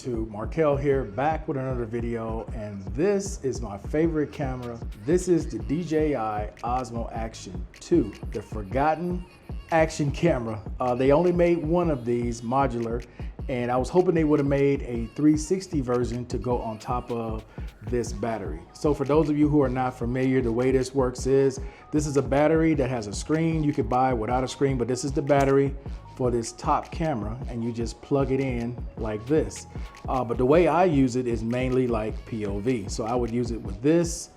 YouTube? Markel here, back with another video, and this is my favorite camera. This is the DJI Osmo Action 2, the forgotten action camera. They only made one of these modular, and I was hoping they would have made a 360 version to go on top of this battery. So for those of you who are not familiar, the way this works is, this is a battery that has a screen. You could buy without a screen, but this is the battery for this top camera, and you just plug it in like this. But the way I use it is mainly like POV. So I would use it with this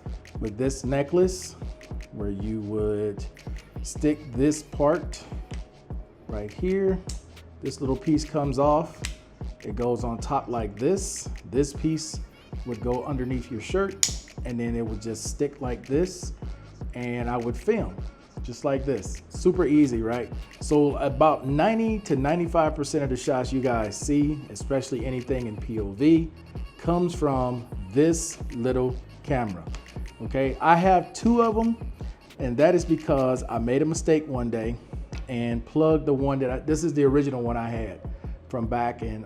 necklace, where you would stick this part right here. This little piece comes off. It goes on top like this. This piece would go underneath your shirt, and then it would just stick like this, and I would film just like this. Super easy, right? So about 90 to 95% of the shots you guys see, especially anything in POV, comes from this little camera. Okay, I have two of them, and that is because I made a mistake one day and plugged the one that this is the original one I had from back in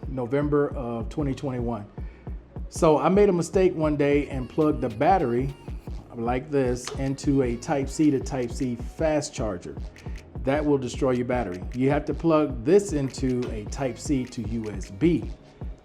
November of 2021. So I made a mistake one day and plugged the battery like this into a Type-C to Type-C fast charger. That will destroy your battery. You have to plug this into a Type-C to USB,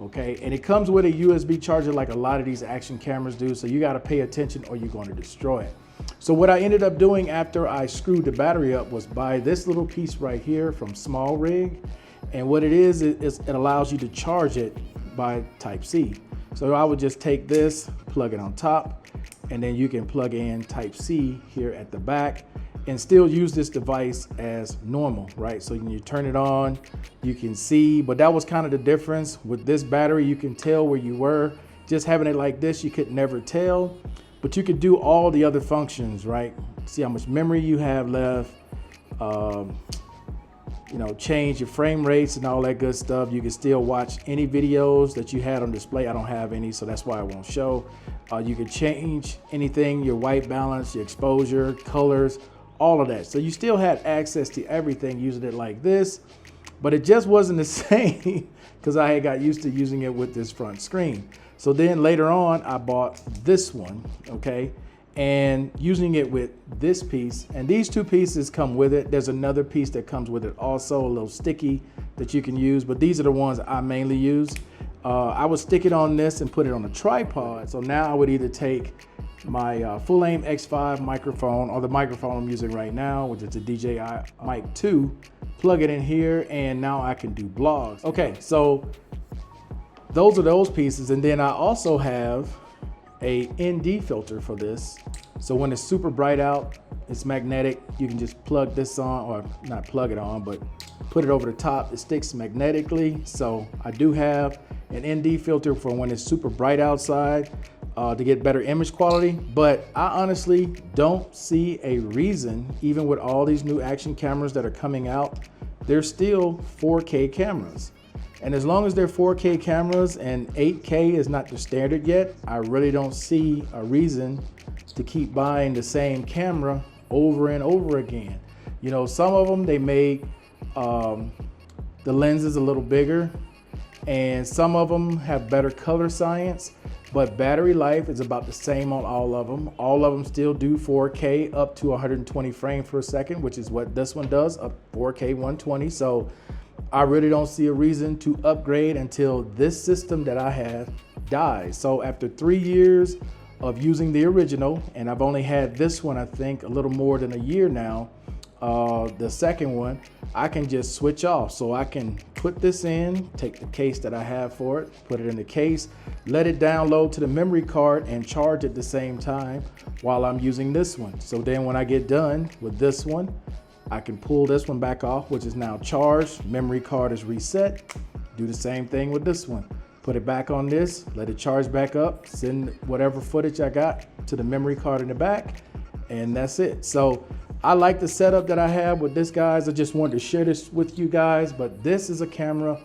okay? And it comes with a USB charger like a lot of these action cameras do, so you gotta pay attention or you're going to destroy it. So what I ended up doing after I screwed the battery up was buy this little piece right here from Small Rig. And what it is it allows you to charge it by Type-C. So I would just take this, plug it on top, and then you can plug in Type-C here at the back and still use this device as normal, right? So when you turn it on, you can see, but that was kind of the difference. With this battery, you can tell where you were. Just having it like this, you could never tell, but you could do all the other functions, right? See how much memory you have left, you know, change your frame rates and all that good stuff. You can still watch any videos that you had on display. I don't have any, so that's why I won't show. You can change anything, your white balance, your exposure, colors, all of that. So you still had access to everything using it like this, but it just wasn't the same because I had got used to using it with this front screen. So then later on, I bought this one, okay? And using it with this piece, and these two pieces come with it. There's another piece that comes with it also, a little sticky that you can use, but these are the ones I mainly use. I would stick it on this and put it on a tripod. So now I would either take my full aim X5 microphone, or the microphone I'm using right now, which is the DJI Mic 2, plug it in here, and now I can do vlogs. Okay, so those are those pieces. And then I also have a ND filter for this. So when it's super bright out, it's magnetic, you can just plug this on, or not plug it on, but put it over the top. It sticks magnetically. So I do have an ND filter for when it's super bright outside to get better image quality. But I honestly don't see a reason, even with all these new action cameras that are coming out, they're still 4K cameras. And as long as they're 4K cameras and 8K is not the standard yet, I really don't see a reason to keep buying the same camera over and over again. You know, some of them, they make the lenses a little bigger, and some of them have better color science, but battery life is about the same on all of them. All of them still do 4K up to 120 frames per second, which is what this one does, up 4K 120. So I really don't see a reason to upgrade until this system that I have dies. So after 3 years of using the original, and I've only had this one, I think a little more than a year now, the second one, I can just switch off. So I can put this in, take the case that I have for it, put it in the case, let it download to the memory card and charge at the same time while I'm using this one. So then when I get done with this one, I can pull this one back off, which is now charged. Memory card is reset. Do the same thing with this one. Put it back on this, let it charge back up, send whatever footage I got to the memory card in the back, and that's it. So I like the setup that I have with this, guys. I just wanted to share this with you guys, but this is a camera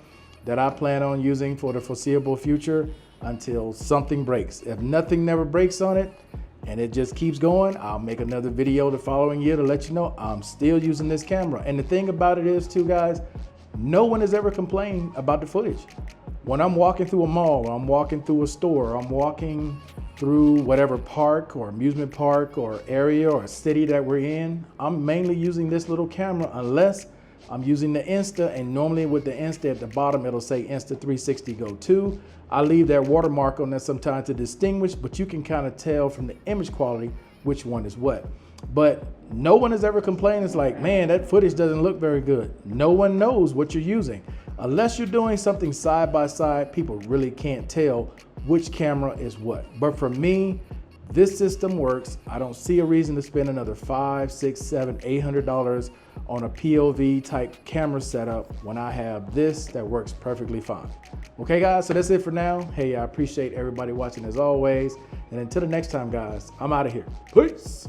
that I plan on using for the foreseeable future until something breaks. If nothing never breaks on it, and it just keeps going, I'll make another video the following year to let you know I'm still using this camera. And the thing about it is too, guys, no one has ever complained about the footage. when I'm walking through a mall, or I'm walking through a store, or I'm walking through whatever park or amusement park or area or city that we're in, I'm mainly using this little camera unless I'm using the Insta, and normally with the Insta at the bottom, it'll say Insta 360 Go 2. I leave that watermark on there sometimes to distinguish, but you can kind of tell from the image quality which one is what. But no one has ever complained, it's like, man, that footage doesn't look very good. No one knows what you're using. Unless you're doing something side by side, people really can't tell which camera is what. But for me, this system works. I don't see a reason to spend another $500, $600, $700, $800 on a POV type camera setup when I have this that works perfectly fine. Okay guys, so that's it for now. Hey, I appreciate everybody watching as always. And until the next time guys, I'm out of here. Peace.